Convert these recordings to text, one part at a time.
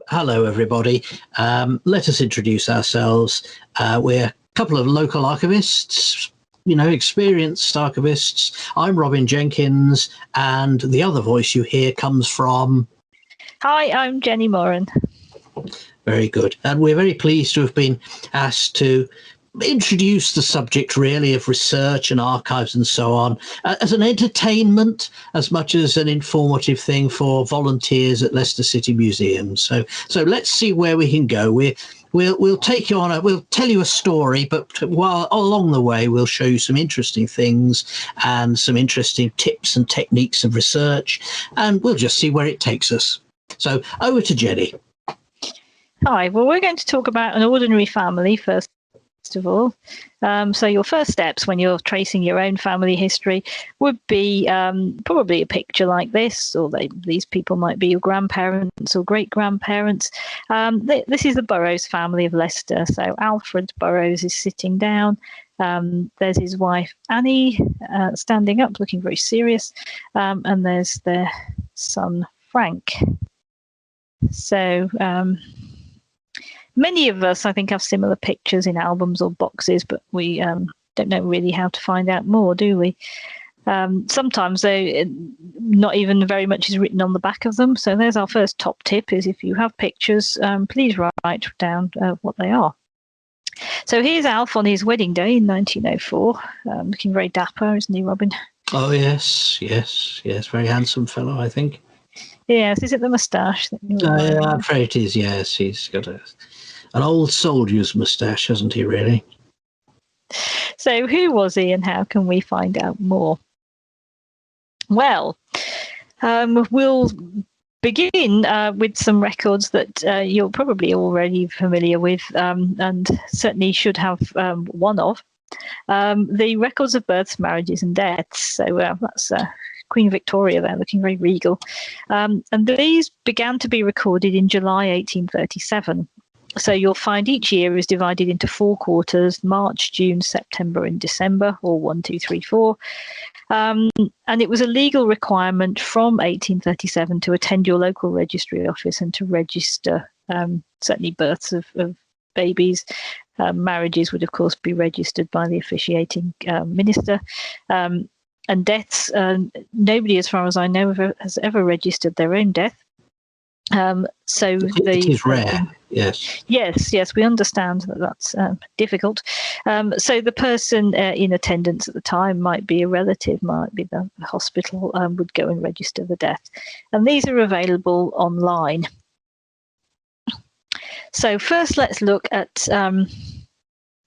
Hello, everybody. Let us introduce ourselves. We're a couple of local archivists, experienced archivists. I'm Robin Jenkins, and the other voice you hear comes from... Hi, I'm Jenny Moran. Very good. And we're very pleased to have been asked to introduce the subject, really, of research and archives and so on, as an entertainment as much as an informative thing for volunteers at Leicester City Museums. So let's see where we can go. We'll take you on we'll tell you a story, but while along the way we'll show you some interesting things and some interesting tips and techniques of research, and we'll just see where it takes us. So over to Jenny. Hi, well, we're going to talk about an ordinary family first of all. So your first steps when you're tracing your own family history would be probably a picture like this, or these people might be your grandparents or great-grandparents. This is the Burrows family of Leicester. So Alfred Burrows is sitting down. There's his wife Annie standing up, looking very serious, and there's their son Frank. So many of us, I think, have similar pictures in albums or boxes, but we don't know really how to find out more, do we? Sometimes not even very much is written on the back of them. So there's our first top tip, is if you have pictures, please write down what they are. So here's Alf on his wedding day in 1904, looking very dapper, isn't he, Robin? Oh, yes. Very handsome fellow, I think. Yes, is it the moustache? I'm afraid it is, yes. He's got an old soldier's moustache, hasn't he, really? So who was he and how can we find out more? Well, we'll begin with some records that you're probably already familiar with and certainly should have one of. The records of births, marriages and deaths. So that's Queen Victoria there, looking very regal. And these began to be recorded in July 1837. So you'll find each year is divided into 4 quarters: March, June, September and December, or 1, 2, 3, 4. And it was a legal requirement from 1837 to attend your local registry office and to register certainly births of babies. Marriages would, of course, be registered by the officiating minister. And deaths, nobody, as far as I know, has ever registered their own death. So it is rare, yes. Yes, we understand that that's difficult. So the person in attendance at the time might be a relative, might be the hospital, would go and register the death. And these are available online. So first, let's look at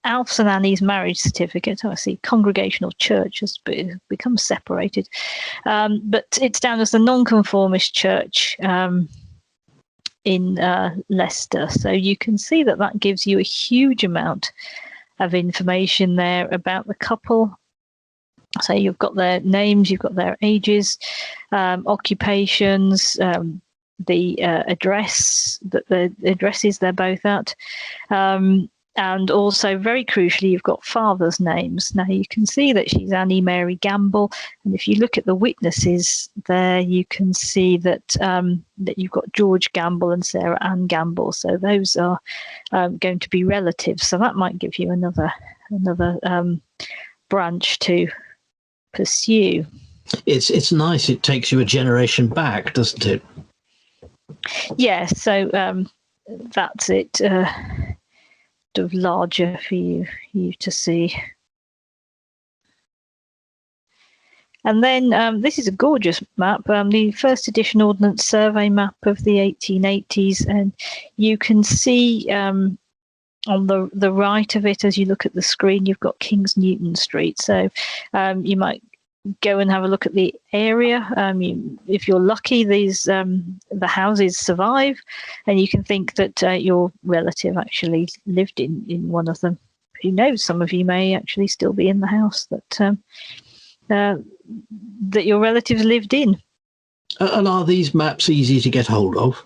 Alf's and Annie's marriage certificate. I see Congregational Church has become separated, but it's down as the Nonconformist Church in Leicester. So you can see that gives you a huge amount of information there about the couple. So you've got their names, you've got their ages, occupations, the address, the addresses they're both at. And also, very crucially, you've got fathers' names. Now, you can see that she's Annie Mary Gamble. And if you look at the witnesses there, you can see that that you've got George Gamble and Sarah Ann Gamble. So those are going to be relatives. So that might give you another branch to pursue. It's nice. It takes you a generation back, doesn't it? Yes. So that's it. Sort of larger for you to see. And then this is a gorgeous map, the first edition Ordinance Survey Map of the 1880s, and you can see on the right of it, as you look at the screen, you've got Kings Newton Street. So you might go and have a look at the area. If you're lucky, the houses survive, and you can think that your relative actually lived in one of them. Who knows? Some of you may actually still be in the house that your relatives lived in. And are these maps easy to get hold of?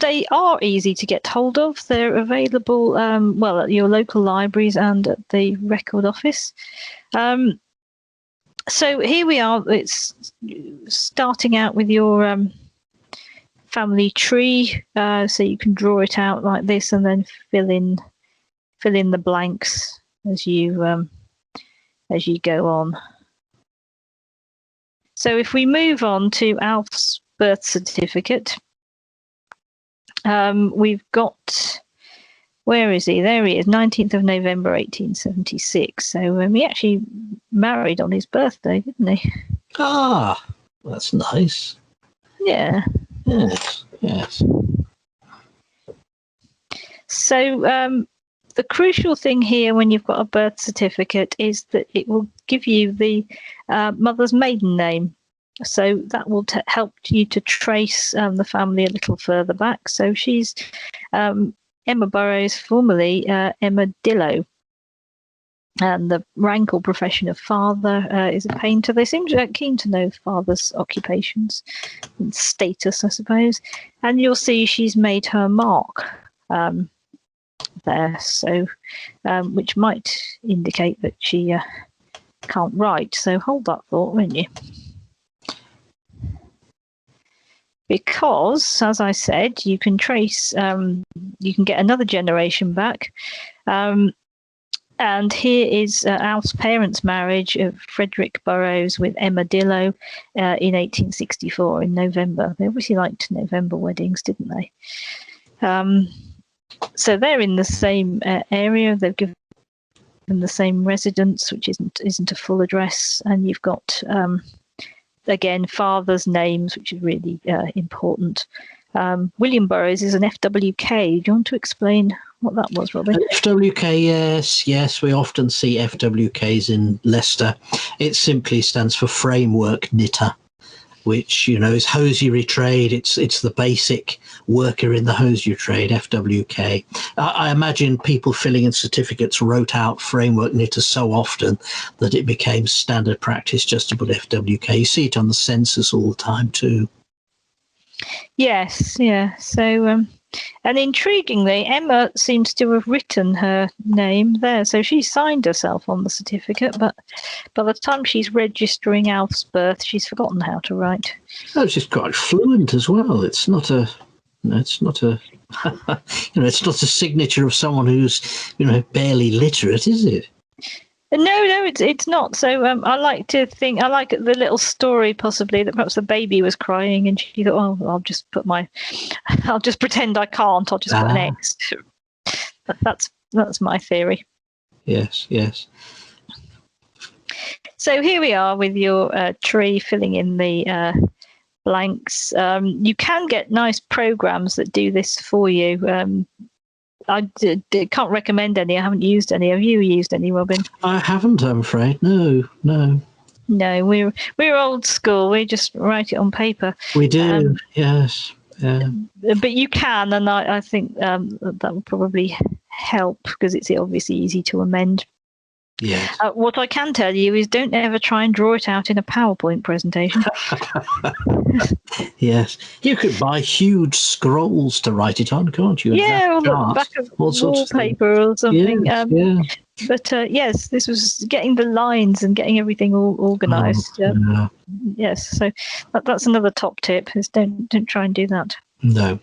They are easy to get hold of. They're available, well, at your local libraries and at the record office. So here we are. It's starting out with your family tree, so you can draw it out like this and then fill in the blanks as you go on. So if we move on to Alf's birth certificate, we've got, where is he? There he is, 19th of November 1876. So he actually married on his birthday, didn't he? Ah, that's nice. Yeah. Yes, yes. So the crucial thing here when you've got a birth certificate is that it will give you the mother's maiden name. So that will help you to trace the family a little further back. So she's Emma Burrows, formerly Emma Dillow. And the rank or profession of father is a painter. They seem keen to know father's occupations and status, I suppose. And you'll see she's made her mark there, so which might indicate that she can't write. So hold that thought, won't you? Because, as I said, you can trace, you can get another generation back. And here is Alf's parents' marriage of Frederick Burrows with Emma Dillow in 1864 in November. They obviously liked November weddings, didn't they? So they're in the same area. They've given the same residence, which isn't a full address, and you've got again fathers' names, which is really important. William Burrows is an FWK. Do you want to explain what that was, Robin? FWK, yes, we often see FWKs in Leicester. It simply stands for framework knitter, which, you know, is hosiery trade. It's the basic worker in the hosiery trade, FWK. I imagine people filling in certificates wrote out framework knitter so often that it became standard practice just to put FWK. You see it on the census all the time too. Yes, yeah. So, and intriguingly, Emma seems to have written her name there. So she signed herself on the certificate, but by the time she's registering Alf's birth, she's forgotten how to write. Oh, she's quite fluent as well. It's not a, it's not a, it's not a signature of someone who's, barely literate, is it? No, it's not. So I like to think, I like the little story possibly that perhaps the baby was crying and she thought, oh, I'll just pretend I can't. I'll just put an X. That's my theory. Yes. So here we are with your tree filling in the blanks. You can get nice programs that do this for you. I can't recommend any. I haven't used any. Have you used any, Robin? I haven't, I'm afraid. No. No, we're old school. We just write it on paper. We do, yes. Yeah. But you can, and I think that will probably help because it's obviously easy to amend. Yes. What I can tell you is don't ever try and draw it out in a PowerPoint presentation. Yes. You could buy huge scrolls to write it on, can't you? Yeah, or the back of wallpaper or something. Yes, yeah. But yes, this was getting the lines and getting everything all organised. Yeah. Yes, so that's another top tip: is don't try and do that. No.